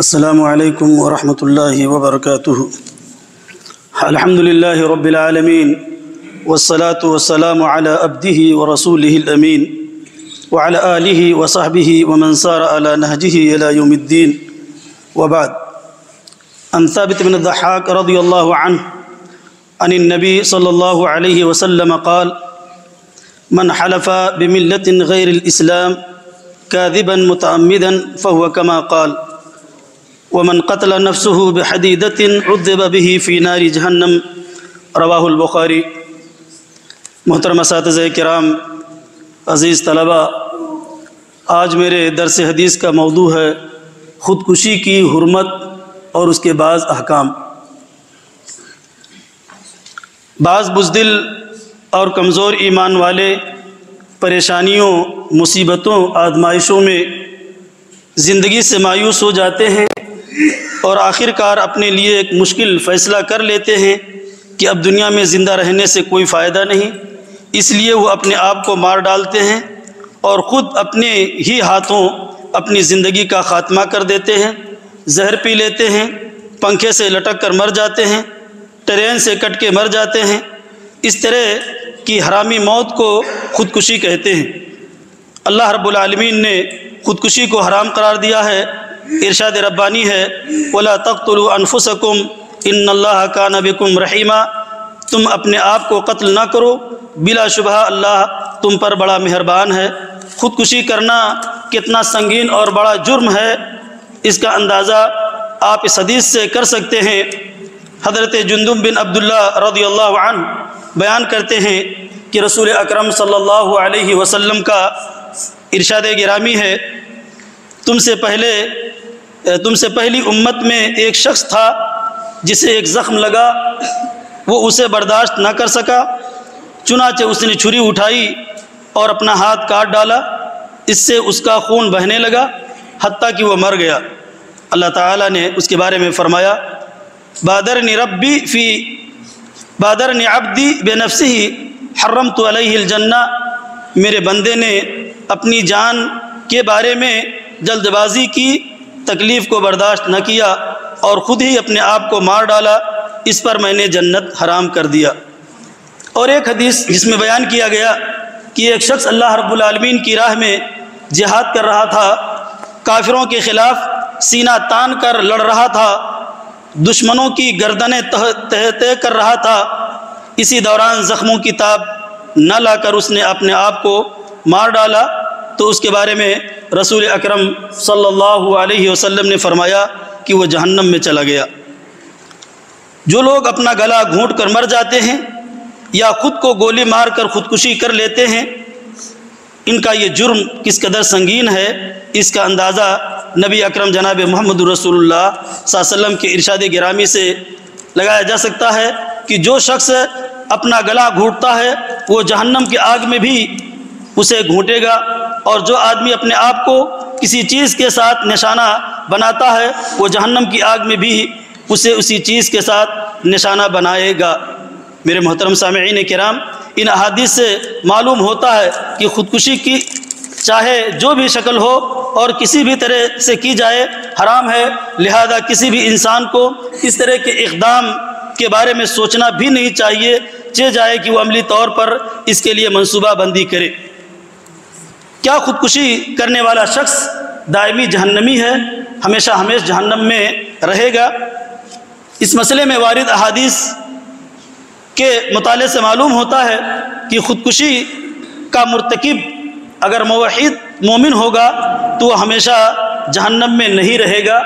السلام علیکم ورحمۃ اللہ وبرکاتہ۔ الحمد للہ رب العالمین والصلاة والسلام علی عبدہ ورسولہ الامین وعلی آلہ وصحبہ ومن سار علی نہجہ الی یوم الدین وبعد۔ عن ثابت بن الضحاک رضی اللہ عنہ عن النبی صلی اللہ علیہ وسلم قال من حلف بملت غیر الاسلام كاذبا متعمدا فهو كما قال ومن قتل نفسه بحديدة عذب به في نار جہنم، رواہ البخاری۔ محترم اساتذہ کرام، عزیز طلبہ، آج میرے درس حدیث کا موضوع ہے خودکشی کی حرمت اور اس کے بعض احکام۔ بعض بزدل اور کمزور ایمان والے پریشانیوں، مصیبتوں، آزمائشوں میں زندگی سے مایوس ہو جاتے ہیں اور آخر کار اپنے لیے ایک مشکل فیصلہ کر لیتے ہیں کہ اب دنیا میں زندہ رہنے سے کوئی فائدہ نہیں، اس لیے وہ اپنے آپ کو مار ڈالتے ہیں اور خود اپنے ہی ہاتھوں اپنی زندگی کا خاتمہ کر دیتے ہیں، زہر پی لیتے ہیں، پنکھے سے لٹک کر مر جاتے ہیں، ٹرین سے کٹ کے مر جاتے ہیں۔ اس طرح کی حرامی موت کو خودکشی کہتے ہیں۔ اللہ رب العالمین نے خودکشی کو حرام قرار دیا ہے۔ ارشاد ربانی ہے وَلَا تَقْتُلُوا أَنفُسَكُمْ إِنَّ اللَّهَ كَانَ بِكُمْ رَحِيمًا، تم اپنے آپ کو قتل نہ کرو، بلا شبہ اللہ تم پر بڑا مہربان ہے۔ خودکشی کرنا کتنا سنگین اور بڑا جرم ہے، اس کا اندازہ آپ اس حدیث سے کر سکتے ہیں۔ حضرت جندب بن عبداللہ رضی اللہ عنہ بیان کرتے ہیں کہ رسول اکرم صلی اللہ علیہ وسلم کا ارشاد گرامی ہے تم سے پہلی امت میں ایک شخص تھا جسے ایک زخم لگا، وہ اسے برداشت نہ کر سکا، چنانچہ اس نے چھری اٹھائی اور اپنا ہاتھ کاٹ ڈالا، اس سے اس کا خون بہنے لگا حتیٰ کہ وہ مر گیا۔ اللہ تعالیٰ نے اس کے بارے میں فرمایا بادرنی عبدی بنفسہ حرمت علیہ الجنہ، میرے بندے نے اپنی جان کے بارے میں جلد بازی کی، تکلیف کو برداشت نہ کیا اور خود ہی اپنے آپ کو مار ڈالا، اس پر میں نے جنت حرام کر دیا۔ اور ایک حدیث جس میں بیان کیا گیا کہ ایک شخص اللہ رب العالمین کی راہ میں جہاد کر رہا تھا، کافروں کے خلاف سینہ تان کر لڑ رہا تھا، دشمنوں کی گردنیں تہ کر رہا تھا، اسی دوران زخموں کی تاب نہ لا کر اس نے اپنے آپ کو مار ڈالا، تو اس کے بارے میں رسول اکرم صلی اللہ علیہ وسلم نے فرمایا کہ وہ جہنم میں چلا گیا۔ جو لوگ اپنا گلا گھونٹ کر مر جاتے ہیں یا خود کو گولی مار کر خودکشی کر لیتے ہیں، ان کا یہ جرم کس قدر سنگین ہے، اس کا اندازہ نبی اکرم جناب محمد رسول اللہ صلی اللہ علیہ وسلم کے ارشاد گرامی سے لگایا جا سکتا ہے کہ جو شخص اپنا گلا گھونٹتا ہے وہ جہنم کی آگ میں بھی اسے گھونٹے گا، اور جو آدمی اپنے آپ کو کسی چیز کے ساتھ نشانہ بناتا ہے وہ جہنم کی آگ میں بھی اسے اسی چیز کے ساتھ نشانہ بنائے گا۔ میرے محترم سامعین کرام، ان احادیث سے معلوم ہوتا ہے کہ خودکشی کی چاہے جو بھی شکل ہو اور کسی بھی طرح سے کی جائے حرام ہے، لہذا کسی بھی انسان کو اس طرح کے اقدام کے بارے میں سوچنا بھی نہیں چاہیے جائے کہ وہ عملی طور پر اس کے لیے منصوبہ بندی کرے۔ کیا خودکشی کرنے والا شخص دائمی جہنمی ہے، ہمیشہ جہنم میں رہے گا؟ اس مسئلے میں وارد احادیث کے مطالعے سے معلوم ہوتا ہے کہ خودکشی کا مرتکب اگر موحد مومن ہوگا تو وہ ہمیشہ جہنم میں نہیں رہے گا،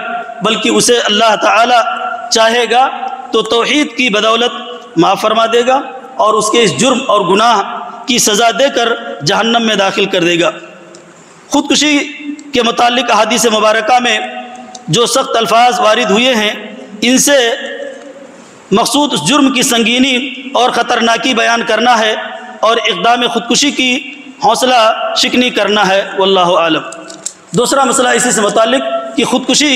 بلکہ اسے اللہ تعالی چاہے گا تو توحید کی بدولت معاف فرما دے گا اور اس کے اس جرم اور گناہ کی سزا دے کر جہنم میں داخل کر دے گا۔ خودکشی کے متعلق احادیث مبارکہ میں جو سخت الفاظ وارد ہوئے ہیں، ان سے مقصود اس جرم کی سنگینی اور خطرناکی بیان کرنا ہے اور اقدام خودکشی کی حوصلہ شکنی کرنا ہے، واللہ عالم۔ دوسرا مسئلہ اسی سے متعلق کہ خودکشی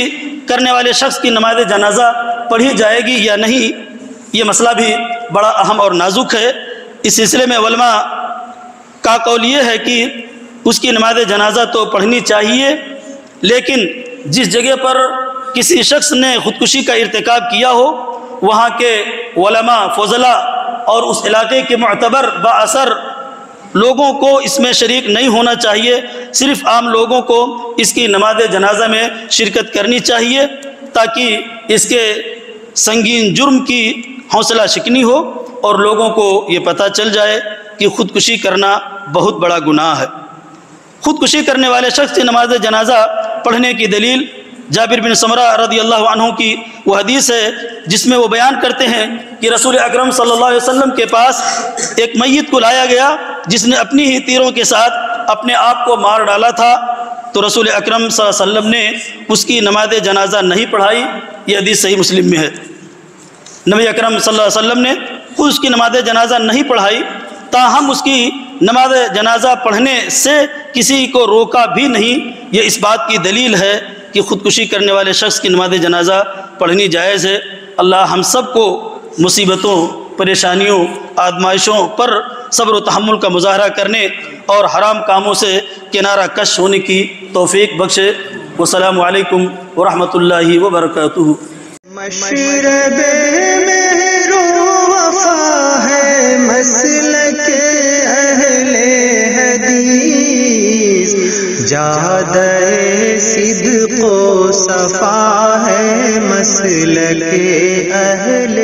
کرنے والے شخص کی نماز جنازہ پڑھی جائے گی یا نہیں، یہ مسئلہ بھی بڑا اہم اور نازک ہے۔ اس سلسلے میں علماء کا قول یہ ہے کہ اس کی نماز جنازہ تو پڑھنی چاہیے، لیکن جس جگہ پر کسی شخص نے خودکشی کا ارتکاب کیا ہو، وہاں کے علماء فضلاء اور اس علاقے کے معتبر بااثر لوگوں کو اس میں شریک نہیں ہونا چاہیے، صرف عام لوگوں کو اس کی نماز جنازہ میں شرکت کرنی چاہیے تاکہ اس کے سنگین جرم کی حوصلہ شکنی ہو اور لوگوں کو یہ پتہ چل جائے کہ خودکشی کرنا بہت بڑا گناہ ہے۔ خودکشی کرنے والے شخص کی نماز جنازہ پڑھنے کی دلیل جابر بن سمرہ رضی اللہ عنہ کی وہ حدیث ہے جس میں وہ بیان کرتے ہیں کہ رسول اکرم صلی اللہ علیہ وسلم کے پاس ایک میت کو لایا گیا جس نے اپنی ہی تیروں کے ساتھ اپنے آپ کو مار ڈالا تھا، تو رسول اکرم صلی اللہ علیہ وسلم نے اس کی نماز جنازہ نہیں پڑھائی۔ یہ حدیث صحیح مسلم میں ہے۔ نبی اکرم صلی اللہ علیہ وسلم نے خود اس کی نماز جنازہ نہیں پڑھائی، تاہم اس کی نماز جنازہ پڑھنے سے کسی کو روکا بھی نہیں۔ یہ اس بات کی دلیل ہے کہ خودکشی کرنے والے شخص کی نماز جنازہ پڑھنی جائز ہے۔ اللہ ہم سب کو مصیبتوں، پریشانیوں، آزمائشوں پر صبر و تحمل کا مظاہرہ کرنے اور حرام کاموں سے کنارہ کش ہونے کی توفیق بخشے۔ والسلام علیکم ورحمۃ اللہ وبرکاتہ۔ مشرب مہر و وفا ہے مسلک اہل حدیث، جادہ صدق و صفا ہے مسلک اہل